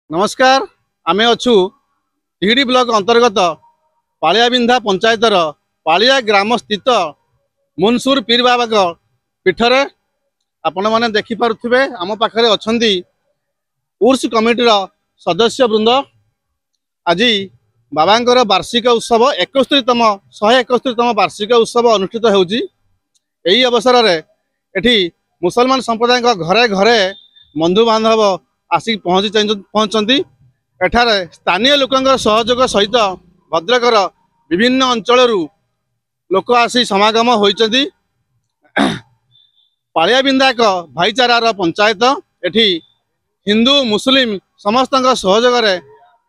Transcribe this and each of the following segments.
नमस्कार आमे अच्छु टिहडी ब्लॉक अंतर्गत पालियाबिंधा पंचायतर पालिया ग्राम स्थित मुनसुर पीर बाबा पीठरे आपण मैंने देखिपे आम पाखे अच्छा उर्स कमिटीर सदस्य वृंद आज बाबांकर वार्षिक उत्सव 71तम 171तम वार्षिक उत्सव अनुष्ठित होउची। एही अवसर रे एठी मुसलमान संप्रदाय घरे घरे बंधु बांधव आसिक पहुंचती एठारे स्थानीय लोकंर सहयोग सहित भद्रकर विभिन्न अंचल लोक आसी समागम होइचंती। पालियाबिंधा एक भाईचारार पंचायत एठी हिंदू मुस्लिम समस्त सहयोग रे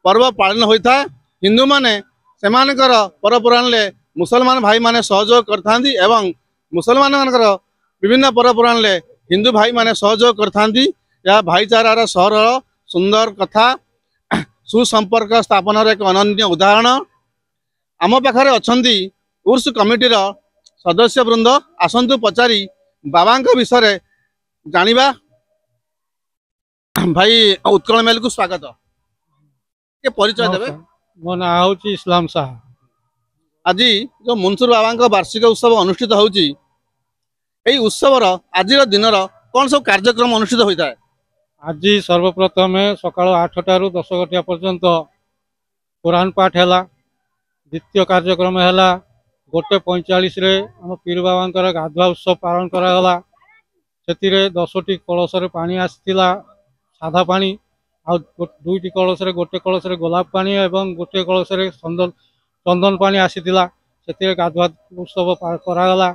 पर्व पालन होता है। हिंदू माने सेमानकर परपुराण ले मुसलमान भाई माने सहयोग करथांती एवं मुसलमान विभिन्न परपुराण ले हिंदू भाई माने सहयोग करथांती। यह भाईचारार सहर सुंदर कथा सुसंपर्क स्थापन एक अनन्य उदाहरण आम पाखे अच्छा उर्स कमिटीर सदस्य वृंद आसतु पचारि बाबा विषय जानिबा। भाई उत्कल मेल को स्वागत के परिचय देवे। मो ना हूँ इस्लाम शाह। आज जो मुनसुर बाबा वार्षिक उत्सव अनुष्ठित होउची एई उत्सवर आज दिन कौन सब कार्यक्रम अनुष्ठित होता है? आज सर्वप्रथम सकाल 8 10 घटिया पर्यंत कुरान पाठ है। द्वितीय कार्यक्रम है 1:45 आम पीर बाबा गाधुआ उत्सव पालन करागला। से 10टी कलश पानी आसाला साधा पानी आ 2टी कलश गोटे कलश गोलाप पानी एवं गोटे कलश चंदन पानी आसाला। से गाधुआ उत्सव करागला।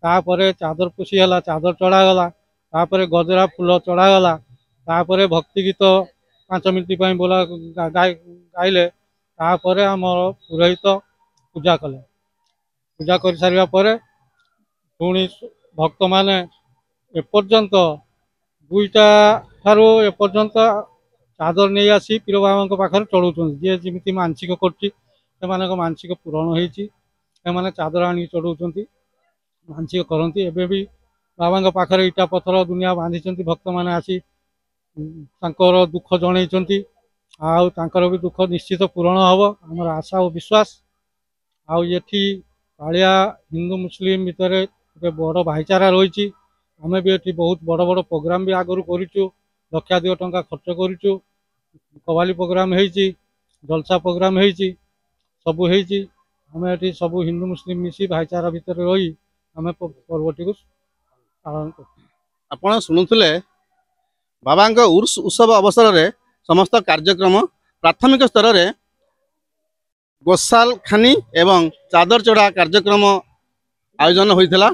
तापर चादर पुषीगला चादर चढ़ागला। तापर गजरा फूल चढ़ागला। तापर भक्ति गीत 5 मिनिट बोला गाइले। तापर आम पुरोहित पूजा कले। पूजा कर सारा पर पुणी भक्त माने एपर्यंत 2टा ठारू एपर्यंत चादर नहीं आसी पीर बाबा पाखे चढ़ाऊँ। जी जमी मानसिक कर मानसिक पूरण होने चादर आनी चढ़ाऊँ मानसिक करती। एबे भी बाबा पाखे इटा पथर दुनिया बांधी भक्त मैंने आसी दुख जनई आर भी दुख निश्चित पूरण हम आमर आशा और विश्वास। आठी पालिया हिंदू मुस्लिम भितर बड़ भाईचारा रही। आम भी ये बहुत बड़ बड़ प्रोग्राम भी आगु करूँ। लक्षाधिक टंका खर्च करूँ। कवाली प्रोग्राम होती जलसा प्रोग्राम होती सबू होती। आम ये सब हिंदू मुस्लिम मिसी भाईचारा भितर रही आम पर्वटी को पालन कर। आपण शुणुले बाबा उर्स उत्सव अवसर रे समस्त कार्यक्रम प्राथमिक स्तर रे गोसाल खानी एवं चादर चढ़ा कार्यक्रम आयोजन होइथिला।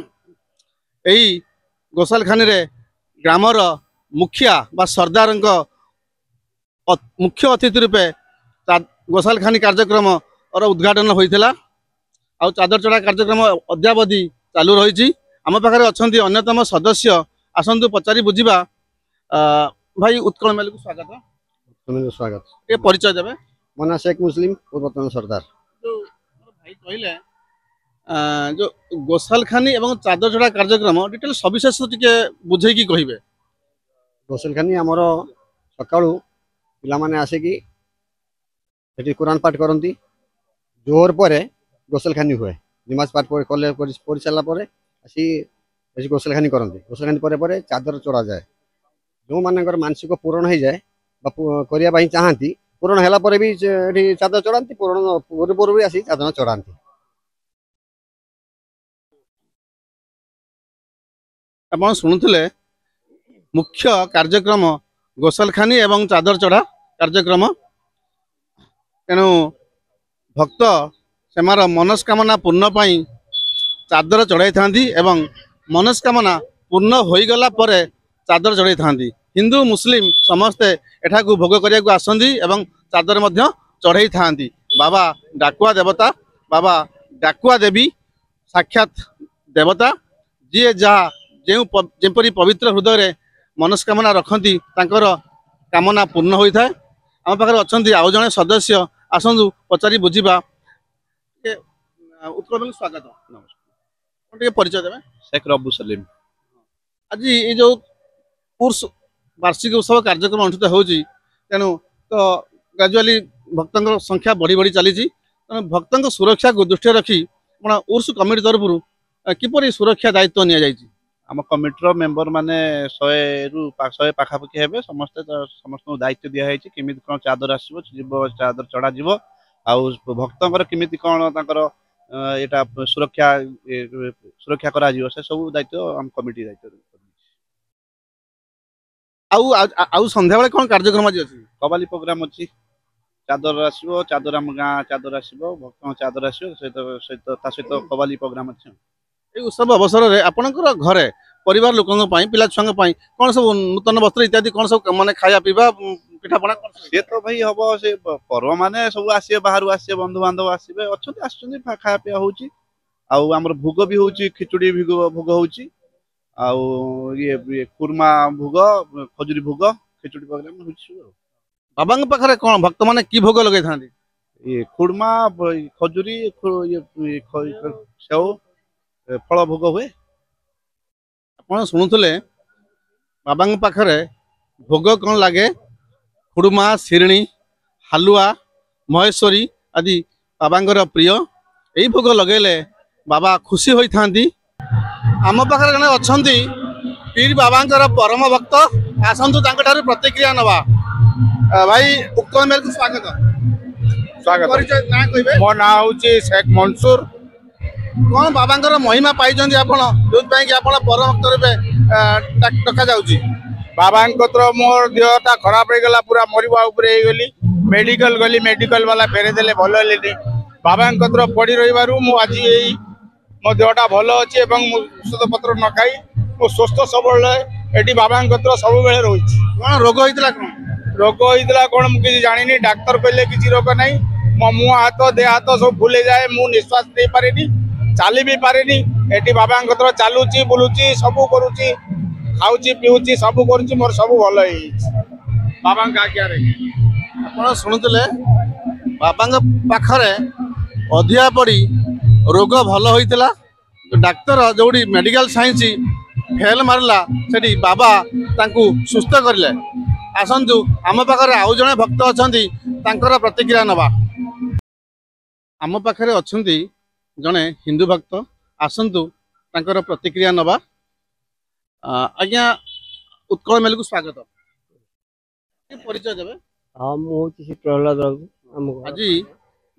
एई गोसाल खानी रे ग्रामर मुखिया बा सरदार मुख्य अतिथि रूपे गोसाल खानी कार्यक्रम और उद्घाटन होइथिला। आ चादर चढ़ा कार्यक्रम अद्यावधि चालू रही। आम पाखे अच्छा अन्यतम सदस्य आसतु पचारि बुझा। भाई उत्कल मेल को स्वागत। स्वागत ये परिचय देवे। मना शेख मुस्लिम पूर्वतन सरदार। जो भाई कहले जो गोसाल खानी एवं चादर चढ़ा कार्यक्रम डिटेल सविशेष टिके बुझेकी कहिबे। गोसल खानी आमर सकाळु पिला माने आसिकी सेठी कुरान पाठ करती। जोर पर गोसल खानी हुए नमाज पाठ कले पढ़ी सारा पर आसी गोसल खानी करती। गोसल खानी पर चादर चढ़ा जाए। जो मानकर मानसिक पूरण हो जाए करने चाहती पूरण है भी चादर चढ़ाती। पूरण पूर्व भी आसी चादर चढ़ाती। आप शुणुले मुख्य कार्यक्रम गोसल खानी एवं चादर चढ़ा कार्यक्रम। तेणु भक्त सेमार मनस्कामना पूर्ण पाई चादर चढ़ाई था एवं मनस्कामना पूर्ण होईगला परे चादर चढ़ाई था। हिंदू मुस्लिम समस्ते एठा को भोग करिया को आसंदी एवं चादर मध्य चढ़ाई था। बाबा डाकुआ देवता बाबा डाकुआ देवी साक्षात देवता जी जहाँ जेपरी पवित्र हृदय मनस्कामना रखती तांकर कामना पूर्ण होता है। आम पाखे अच्छा आउ जड़े सदस्य आसतु पचारि बुझा। उत्कल स्वागत। नमस्कार परिचय देवे। शेख रब्बू सलीम। आज ये जो उर्स वार्षिक उत्सव कार्यक्रम अनुष्ठित होती तेणु तो ग्राजुअली भक्तों संख्या बढ़ी बढ़ी चली तेणु भक्तों सुरक्षा को दृष्टि रखी अपना उर्स कमिटी तरफ किपरि सुरक्षा दायित्व नि जाइछि आम कमिटर मेंबर माने 100 पाखापाखि हेबे समस्त दायित्व दिया है केमी कौन चादर आसो चादर चढ़ा जीव आउ भक्तर केमी कौन एटा सुरक्षा करा से सब दायित्व आम कमिटी दायित्व आउ संध्या बेले कौन कार्यक्रम आज अछि कबाली प्रोग्राम अच्छी चादर आसो चादर आम गाँ चादर आसो भक्त चादर आसो सहित कबाली प्रोग्राम अच्छे ए उत्सव अवसर में आपणकर घरे परिवार लोकों पिला छुआ कौन सब नूतन वस्त्र इत्यादि कौन सब माने खाया पीवा पिठापଣା सी तो भाई हम से पर्व माने सब आसे बाहर आसे बंधु बांधव आसबे अच्छा खाया पीवा होमर भोग भी होची खिचुड़ी भोग होची ये कुर्मा भोग खजुरी भोग खिचुड़ी प्रोग्राम होची बाबा पाखे कौन भक्त मैंने कि भोग लगे था ये खुरमा खजुरी सेव फल भोग हुए आप शुणुले बाबा पाखे भोग कौन लगे खुड़मा शिरणी हालुआ महेश्वरी आदि बाबा प्रिय यही भोग लगेले बाबा खुशी होता आम पाखे जड़े अच्छा पीर बाबा परम भक्त आसतु प्रतिक्रिया नवा भाई उत्कल मेल को स्वागत स्वागत मो ना हूँ शेख मंसूर कौन बाबा महिमा पाई जो परम भक्त डका जाऊँगी बाबा मोर देहटा खराब हो गला पूरा मरवा गली मेडिकल गली मेडिकल वाला फेरेदेले भल हेली बाबा पड़ी रही आज मो देहटा भल अच्छे औषध पत्र न खाई मो स्वस्थ सबल ये बाबा सब बेले रही कौन रोग होता रोग होता कौन मुझे जानी डाक्तर कहले किसी रोग ना मो मुह हाथ देह हाथ सब फुले जाए मु निश्वास दे पारे चली भी पारे ये बाबा चलुची बुलूची सब करुची खाऊची पीऊची सब करुची मोर सब भल बाबा आज्ञा आप शुणुले बाबा पाखरे अधिया पड़ी रोग भल होता डाक्तर जो मेडिकल साइंस फेल मारला से बाबा सुस्थ करले आसतु आम पाखे आउ जड़े भक्त अच्छा प्रतिक्रिया नवा आम पाखे अच्छा जड़े हिंदू भक्त आसतु प्रतिक्रिया नवा आज्ञा उत्कल मेल को स्वागत परिचय देवे हाँ मुझे प्रहलाद राउत आज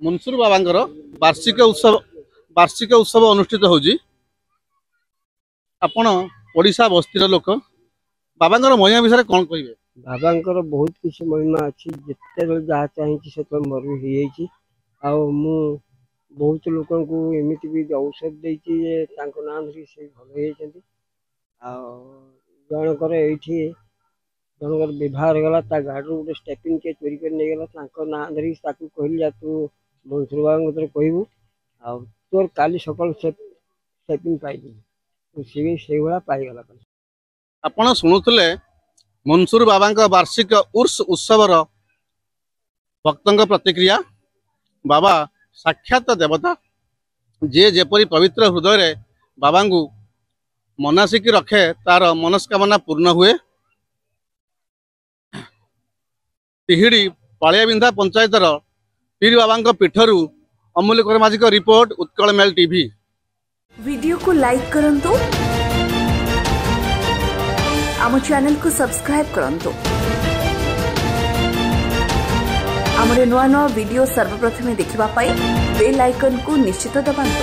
मुनसुर बाबा वार्षिक उत्सव अनुष्ठित होजी आपण ओडिशा बस्तीर लोक बाबा महिमा विषय कौन कहे बाबा बहुत किसी महिमा अच्छी जिते जहाँ चाहिए से मोर भी हो बहुत लोक एमती भी औषध देती ना धरी से भल जनकर ये जनकर व्यवहार गला गाड़ी गोटे स्टेपिंग के चोरी कर नहीं गला ना धरी कहली जा तू मंसूर बाबा कहबू आ तोर काली सकाल स्टेपिंग पाई सी से भाया पाईगला आपण शुणुले मंसूर बाबा वार्षिक उर्स उत्सवर भक्तों प्रतिक्रिया बाबा साक्षात देवता जे जेपरी पवित्र हृदय बाबा को मनासिक रखे तार मनस्कामना पूर्ण हुए तिहिड़ी पालियाबिंधा पंचायतर पीर बाबा पीठरू अमूल्य कर्माजी का report Utkal Mail TV. Video को लाइक करंतु, आम चैनल को सब्सक्राइब करंतु, आमरे नुआ नुआ वीडियो सर्वप्रथमे देखिबा पाई बेल आइकन को निश्चित दबांतु।